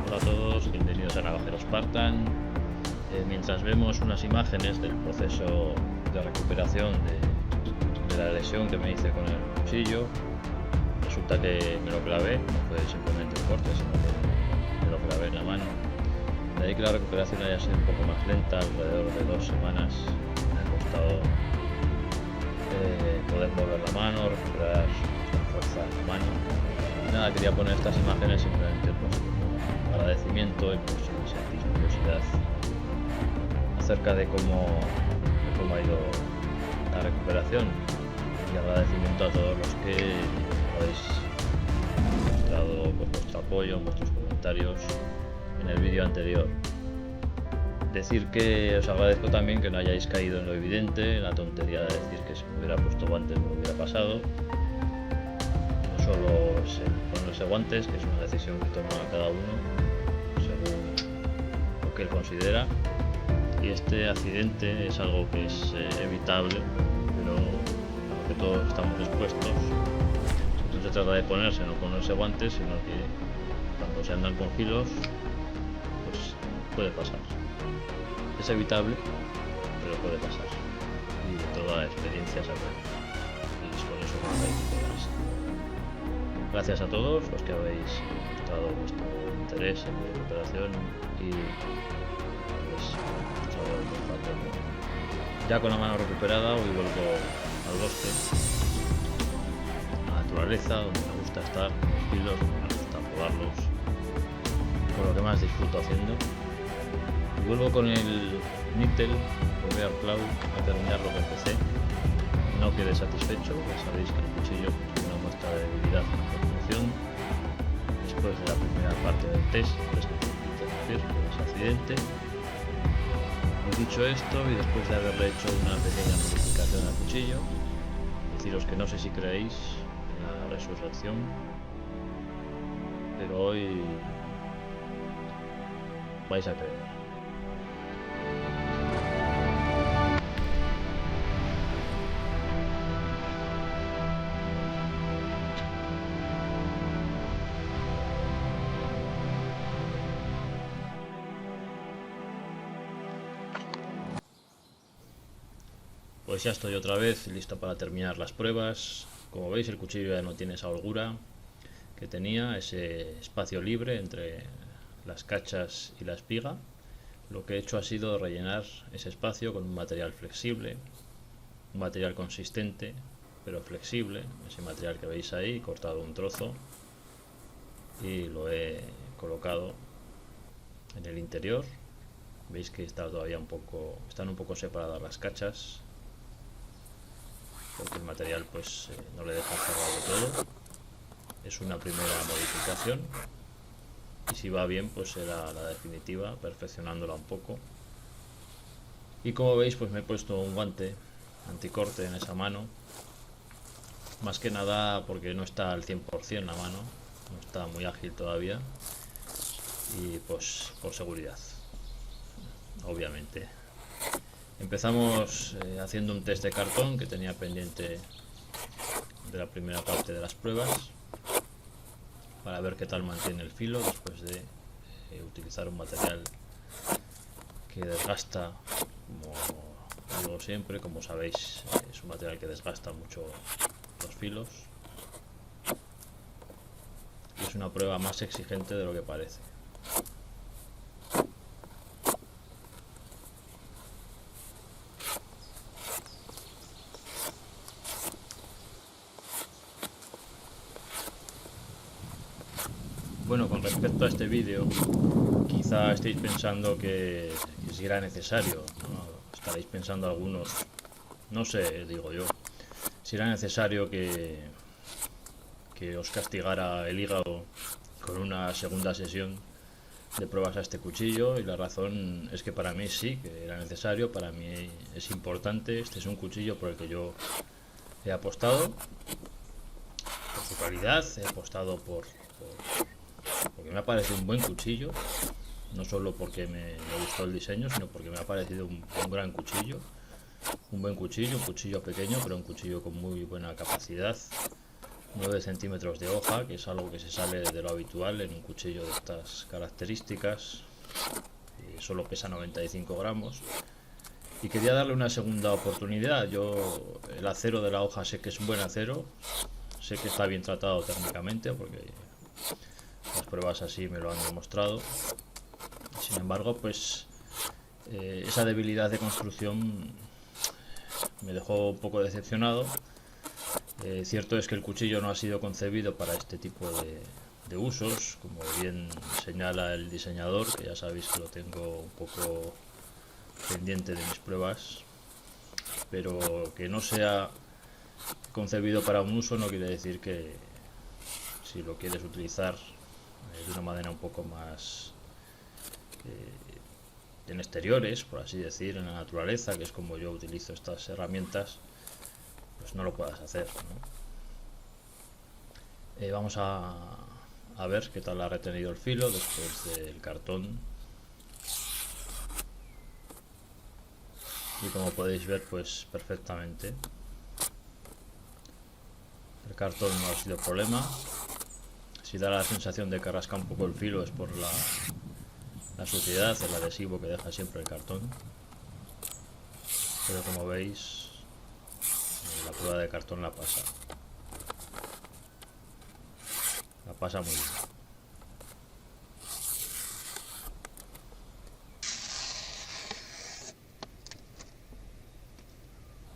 Hola a todos, bienvenidos a Navajeros Spartan. Mientras vemos unas imágenes del proceso de recuperación de la lesión que me hice con el cuchillo, resulta que me lo clavé, no fue simplemente un corte, sino que me lo clavé en la mano. De ahí que la recuperación haya sido un poco más lenta, alrededor de 2 semanas. Me ha costado poder mover la mano, recuperar la fuerza de la mano. Y nada, quería poner estas imágenes simplemente pues como agradecimiento y pues si sentís curiosidad acerca de cómo ha ido la recuperación, y agradecimiento a todos los que habéis mostrado pues, vuestro apoyo, vuestros comentarios en el vídeo anterior. Decir que os agradezco también que no hayáis caído en lo evidente, en la tontería de decir que si me hubiera puesto guantes me hubiera pasado. No solo ponerse guantes, que es una decisión que toma cada uno según lo que él considera, y este accidente es algo que es evitable, pero a lo que todos estamos expuestos. No se trata de ponerse o no ponerse guantes, sino que cuando se andan con kilos pues puede pasar. Es evitable, pero puede pasar, y de toda experiencia se aprende, y con eso no hay que quedarse. Gracias a todos los que habéis mostrado vuestro interés en mi recuperación y habéis mostrado vuestro apoyo. Ya con la mano recuperada, hoy vuelvo al bosque, a la naturaleza, donde me gusta estar, los kilos, donde me gusta probarlos, por lo que más disfruto haciendo. Y vuelvo con el Níquel Real Cloud a terminar lo que empecé. No quedé satisfecho, ya sabéis que el cuchillo es una muestra de debilidad en la construcción. Después de la primera parte del test, interrumpir por ese accidente. Y dicho esto, y después de haberle hecho una pequeña modificación al cuchillo, deciros que no sé si creéis en la resurrección, pero hoy vais a creer. Pues ya estoy otra vez listo para terminar las pruebas. Como veis, el cuchillo ya no tiene esa holgura que tenía, ese espacio libre entre las cachas y la espiga. Lo que he hecho ha sido rellenar ese espacio con un material flexible, un material consistente, pero flexible, ese material que veis ahí, cortado un trozo y lo he colocado en el interior. Veis que está todavía están un poco separadas las cachas, porque el material pues no le deja cerrar de todo. Es una primera modificación y si va bien pues será la definitiva, perfeccionándola un poco. Y como veis pues me he puesto un guante anticorte en esa mano, más que nada porque no está al 100% la mano, no está muy ágil todavía, y pues por seguridad, obviamente. Empezamos haciendo un test de cartón que tenía pendiente de la primera parte de las pruebas, para ver qué tal mantiene el filo después de utilizar un material que desgasta, como digo siempre, como sabéis, es un material que desgasta mucho los filos y es una prueba más exigente de lo que parece. Bueno, con respecto a este vídeo, quizá estéis pensando que si era necesario, ¿no? Estaréis pensando algunos, no sé, digo yo, si era necesario que os castigara el hígado con una segunda sesión de pruebas a este cuchillo, y la razón es que para mí sí, que era necesario, para mí es importante. Este es un cuchillo por el que yo he apostado, por su calidad, he apostado porque me ha parecido un buen cuchillo, no solo porque me gustó el diseño, sino porque me ha parecido un gran cuchillo, un buen cuchillo, un cuchillo pequeño, pero un cuchillo con muy buena capacidad, 9 centímetros de hoja, que es algo que se sale de lo habitual en un cuchillo de estas características, solo pesa 95 gramos, y quería darle una segunda oportunidad. Yo el acero de la hoja sé que es un buen acero, sé que está bien tratado térmicamente, porque las pruebas así me lo han demostrado. Sin embargo, pues esa debilidad de construcción me dejó un poco decepcionado. Cierto es que el cuchillo no ha sido concebido para este tipo de usos, como bien señala el diseñador, que ya sabéis que lo tengo un poco pendiente de mis pruebas, pero que no sea concebido para un uso no quiere decir que si lo quieres utilizar de una manera un poco más en exteriores, por así decir, en la naturaleza, que es como yo utilizo estas herramientas, pues no lo puedas hacer, ¿no? Vamos a ver qué tal ha retenido el filo después del cartón. Y como podéis ver, pues perfectamente. El cartón no ha sido problema. Si da la sensación de que rasca un poco el filo es por la suciedad, el adhesivo que deja siempre el cartón. Pero como veis, la prueba de cartón la pasa. La pasa muy bien.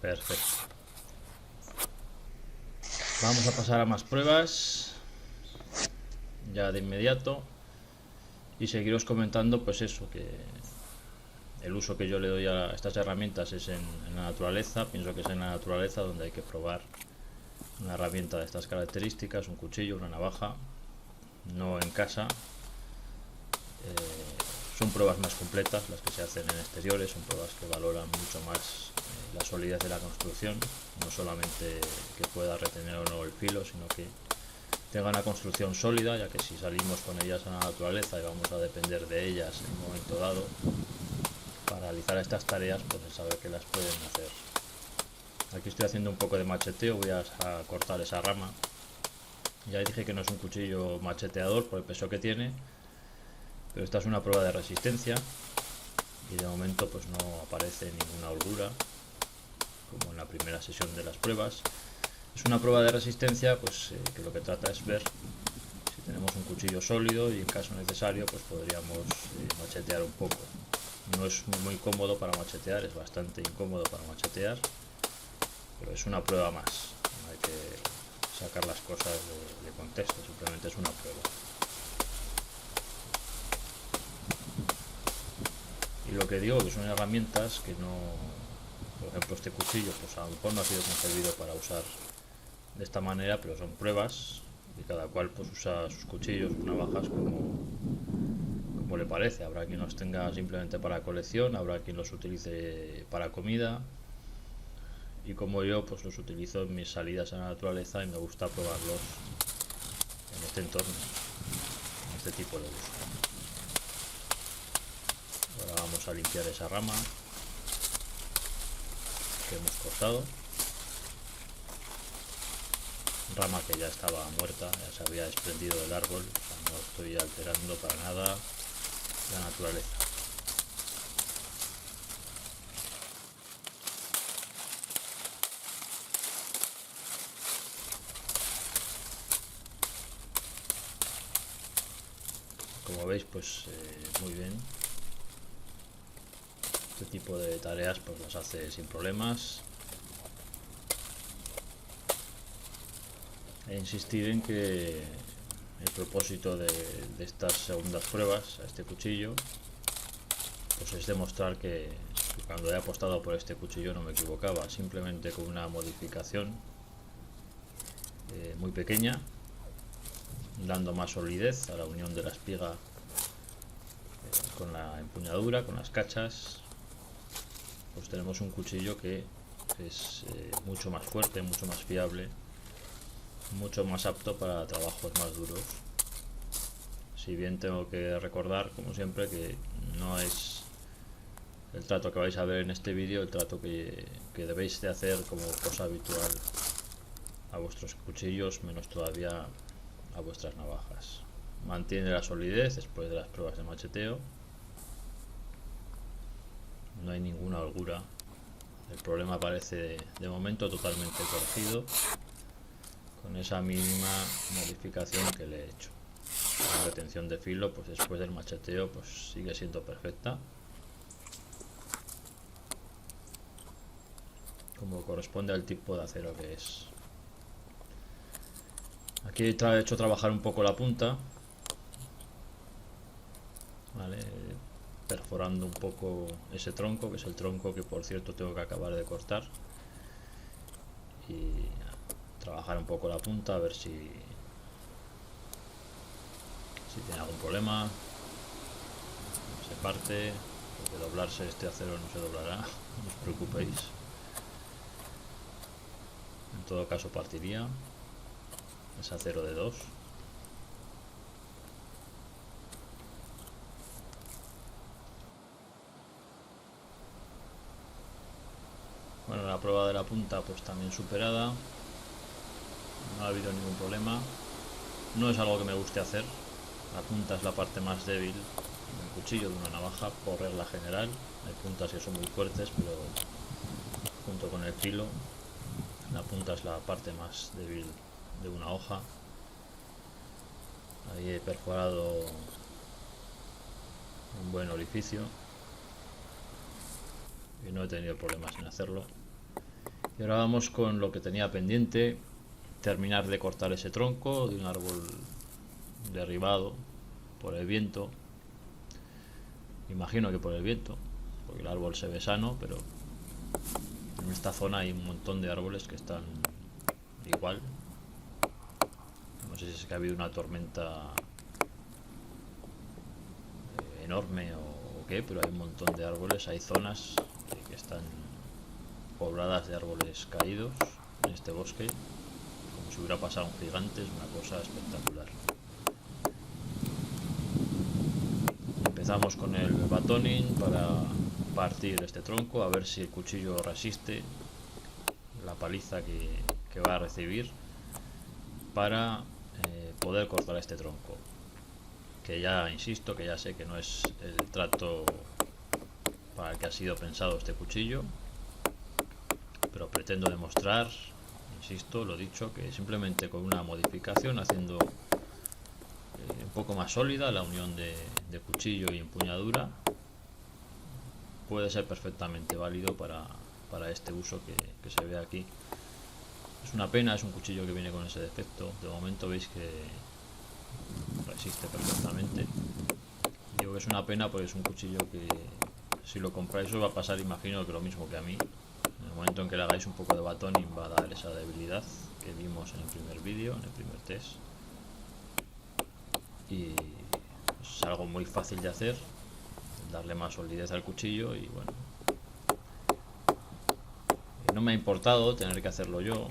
Perfecto. Vamos a pasar a más pruebas ya de inmediato y seguiros comentando pues eso, que el uso que yo le doy a estas herramientas es en la naturaleza. Pienso que es en la naturaleza donde hay que probar una herramienta de estas características, un cuchillo, una navaja, no en casa. Son pruebas más completas las que se hacen en exteriores, son pruebas que valoran mucho más la solidez de la construcción, no solamente que pueda retener o no el filo, sino que tenga una construcción sólida, ya que si salimos con ellas a la naturaleza y vamos a depender de ellas en un momento dado para realizar estas tareas, pues es saber que las pueden hacer. Aquí estoy haciendo un poco de macheteo, voy a cortar esa rama. Ya dije que no es un cuchillo macheteador por el peso que tiene, pero esta es una prueba de resistencia y de momento pues no aparece ninguna holgura como en la primera sesión de las pruebas. Es una prueba de resistencia pues que lo que trata es ver si tenemos un cuchillo sólido y en caso necesario pues podríamos machetear un poco. No es muy cómodo para machetear, es bastante incómodo para machetear, pero es una prueba más, que sacar las cosas de contexto, simplemente es una prueba. Y lo que digo que son herramientas que no, por ejemplo este cuchillo pues a lo mejor no ha sido concebido para usar de esta manera, pero son pruebas y cada cual pues usa sus cuchillos, sus navajas como le parece. Habrá quien los tenga simplemente para colección, habrá quien los utilice para comida, y como yo pues los utilizo en mis salidas a la naturaleza y me gusta probarlos en este entorno, en este tipo de uso. Ahora vamos a limpiar esa rama que hemos cortado, rama que ya estaba muerta, ya se había desprendido del árbol, o sea, no estoy alterando para nada la naturaleza. Como veis pues muy bien, este tipo de tareas pues las hace sin problemas. E insistir en que el propósito de estas segundas pruebas a este cuchillo pues es demostrar que cuando he apostado por este cuchillo no me equivocaba, simplemente con una modificación muy pequeña, dando más solidez a la unión de la espiga con la empuñadura, con las cachas, pues tenemos un cuchillo que es mucho más fuerte, mucho más fiable, mucho más apto para trabajos más duros. Si bien tengo que recordar, como siempre, que no es el trato que vais a ver en este vídeo el trato que debéis de hacer como cosa habitual a vuestros cuchillos, menos todavía a vuestras navajas. Mantiene la solidez después de las pruebas de macheteo, no hay ninguna holgura, el problema parece de momento totalmente corregido con esa mínima modificación que le he hecho. La retención de filo pues después del macheteo pues sigue siendo perfecta, como corresponde al tipo de acero que es. Aquí he hecho trabajar un poco la punta, ¿vale? Perforando un poco ese tronco, que es el tronco que por cierto tengo que acabar de cortar, y trabajar un poco la punta a ver si tiene algún problema. Se parte, porque doblarse este acero no se doblará, no os preocupéis, en todo caso partiría, es acero de 2. Bueno, la prueba de la punta pues también superada, no ha habido ningún problema. No es algo que me guste hacer, la punta es la parte más débil del cuchillo, de una navaja, por regla general. Hay puntas que son muy fuertes, pero junto con el filo, la punta es la parte más débil de una hoja. Ahí he perforado un buen orificio y no he tenido problemas en hacerlo. Y ahora vamos con lo que tenía pendiente, terminar de cortar ese tronco de un árbol derribado por el viento. Imagino que por el viento, porque el árbol se ve sano, pero en esta zona hay un montón de árboles que están igual. No sé si es que ha habido una tormenta enorme o qué, pero hay un montón de árboles, hay zonas que están pobladas de árboles caídos en este bosque, como si hubiera pasado un gigante, es una cosa espectacular. Empezamos con el batoning para partir este tronco, a ver si el cuchillo resiste la paliza que va a recibir para poder cortar este tronco, que ya insisto, que ya sé que no es el trato para el que ha sido pensado este cuchillo, pero pretendo demostrar, insisto, lo dicho, que simplemente con una modificación, haciendo un poco más sólida la unión de cuchillo y empuñadura, puede ser perfectamente válido para este uso que se ve aquí Es una pena, es un cuchillo que viene con ese defecto. De momento veis que resiste perfectamente. Digo que es una pena porque es un cuchillo que si lo compráis os va a pasar, imagino que lo mismo que a mí. En el momento en que le hagáis un poco de batoning va a dar esa debilidad que vimos en el primer vídeo, en el primer test. Y es algo muy fácil de hacer, darle más solidez al cuchillo y bueno. No me ha importado tener que hacerlo yo.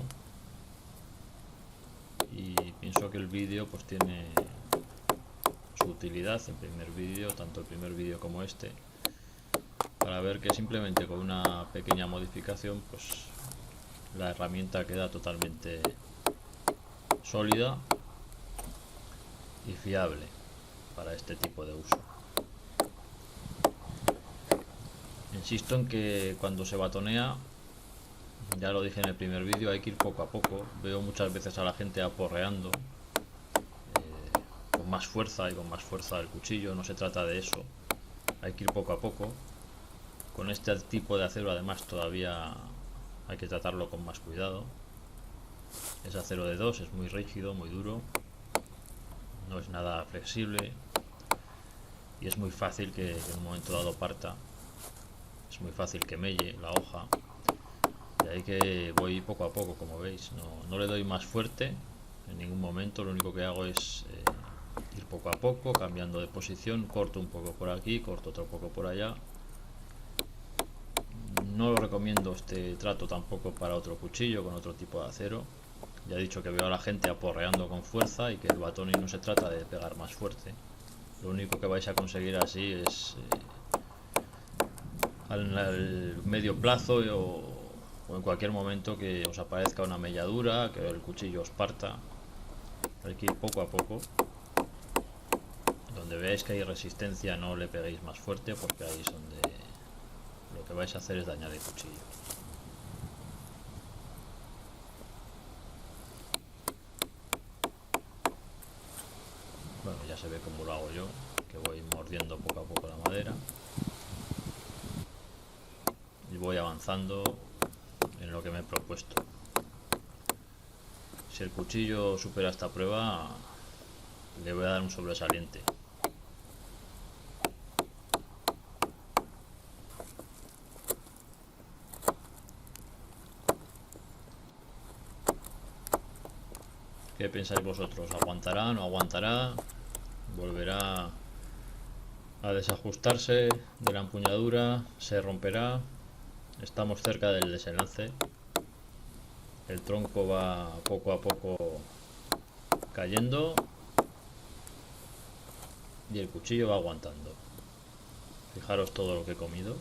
Y pienso que el vídeo pues tiene su utilidad, el primer vídeo, tanto el primer vídeo como este, para ver que simplemente con una pequeña modificación pues la herramienta queda totalmente sólida y fiable para este tipo de uso. Insisto en que cuando se batonea, ya lo dije en el primer vídeo, hay que ir poco a poco. Veo muchas veces a la gente aporreando con más fuerza y con más fuerza el cuchillo. No se trata de eso, hay que ir poco a poco. Con este tipo de acero además todavía hay que tratarlo con más cuidado. Es acero de 2, es muy rígido, muy duro, no es nada flexible y es muy fácil que en un momento dado parta. Es muy fácil que melle la hoja. Y ahí que voy poco a poco, como veis. No le doy más fuerte en ningún momento. Lo único que hago es ir poco a poco, cambiando de posición. Corto un poco por aquí, corto otro poco por allá. No lo recomiendo este trato tampoco para otro cuchillo con otro tipo de acero. Ya he dicho que veo a la gente aporreando con fuerza y que el batoning no se trata de pegar más fuerte. Lo único que vais a conseguir así es al medio plazo o en cualquier momento que os aparezca una melladura, que el cuchillo os parta. Hay que ir poco a poco. Donde veáis que hay resistencia no le peguéis más fuerte porque ahí es donde lo que vais a hacer es dañar el cuchillo. Bueno, ya se ve cómo lo hago yo, que voy mordiendo poco a poco la madera y voy avanzando en lo que me he propuesto. Si el cuchillo supera esta prueba, le voy a dar un sobresaliente. ¿Qué pensáis vosotros? ¿Aguantará? ¿No aguantará? ¿Volverá a desajustarse de la empuñadura? ¿Se romperá? Estamos cerca del desenlace. El tronco va poco a poco cayendo y el cuchillo va aguantando. Fijaros todo lo que he comido.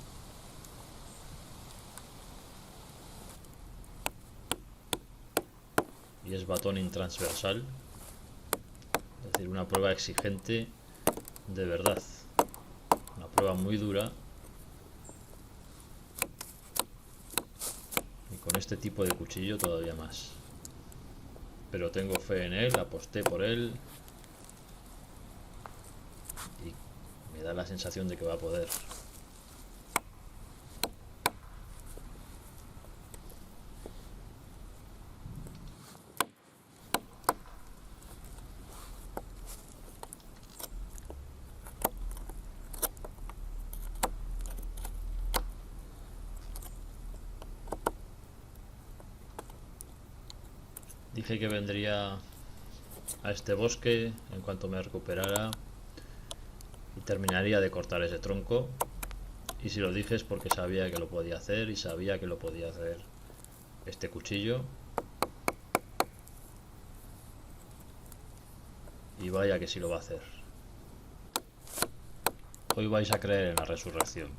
Y es batoning transversal, es decir, una prueba exigente de verdad, una prueba muy dura, y con este tipo de cuchillo todavía más. Pero tengo fe en él, aposté por él y me da la sensación de que va a poder. Dije que vendría a este bosque en cuanto me recuperara y terminaría de cortar ese tronco, y si lo dije es porque sabía que lo podía hacer y sabía que lo podía hacer este cuchillo, y vaya que sí lo va a hacer. Hoy vais a creer en la resurrección.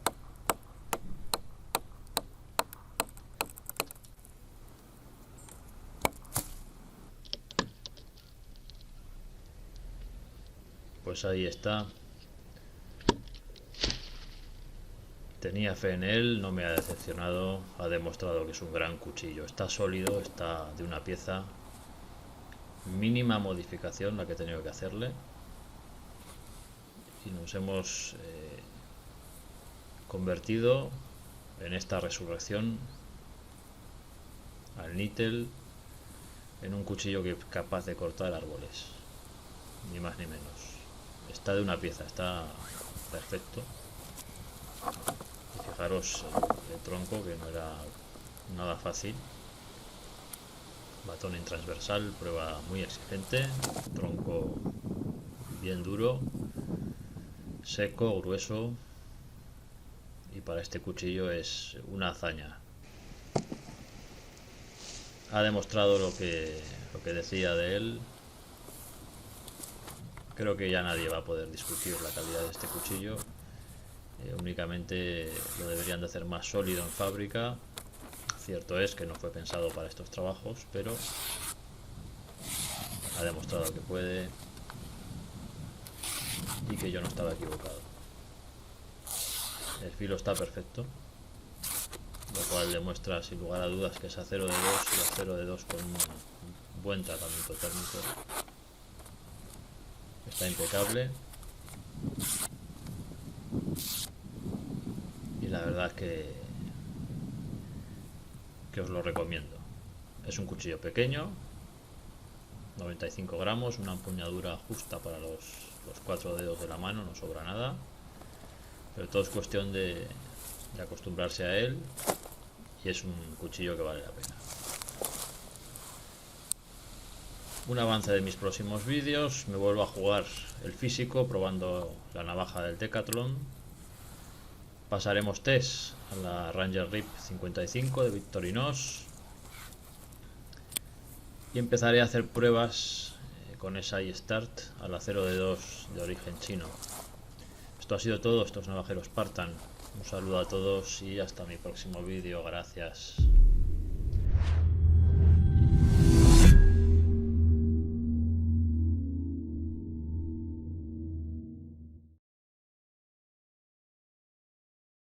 Pues ahí está. Tenía fe en él, no me ha decepcionado, ha demostrado que es un gran cuchillo. Está sólido, está de una pieza. Mínima modificación la que he tenido que hacerle. Y nos hemos convertido en esta resurrección al níquel en un cuchillo que es capaz de cortar árboles, ni más ni menos. Está de una pieza, está perfecto. Y fijaros el tronco, que no era nada fácil. Batón en transversal, prueba muy exigente. Tronco bien duro, seco, grueso. Y para este cuchillo es una hazaña. Ha demostrado lo que decía de él. Creo que ya nadie va a poder discutir la calidad de este cuchillo. Únicamente lo deberían de hacer más sólido en fábrica. Cierto es que no fue pensado para estos trabajos, pero ha demostrado que puede y que yo no estaba equivocado. El filo está perfecto, lo cual demuestra sin lugar a dudas que es acero de 2 y acero de 2 con un buen tratamiento térmico. Está impecable y la verdad es que os lo recomiendo. Es un cuchillo pequeño, 95 gramos, una empuñadura justa para los 4 dedos de la mano, no sobra nada, pero todo es cuestión de acostumbrarse a él, y es un cuchillo que vale la pena. Un avance de mis próximos vídeos: me vuelvo a jugar el físico probando la navaja del Decathlon. Pasaremos test a la Ranger Rip 55 de Victorinox y empezaré a hacer pruebas con esa iStart al acero de 2 de origen chino. Esto ha sido todo, estos navajeros Spartan. Un saludo a todos y hasta mi próximo vídeo. Gracias.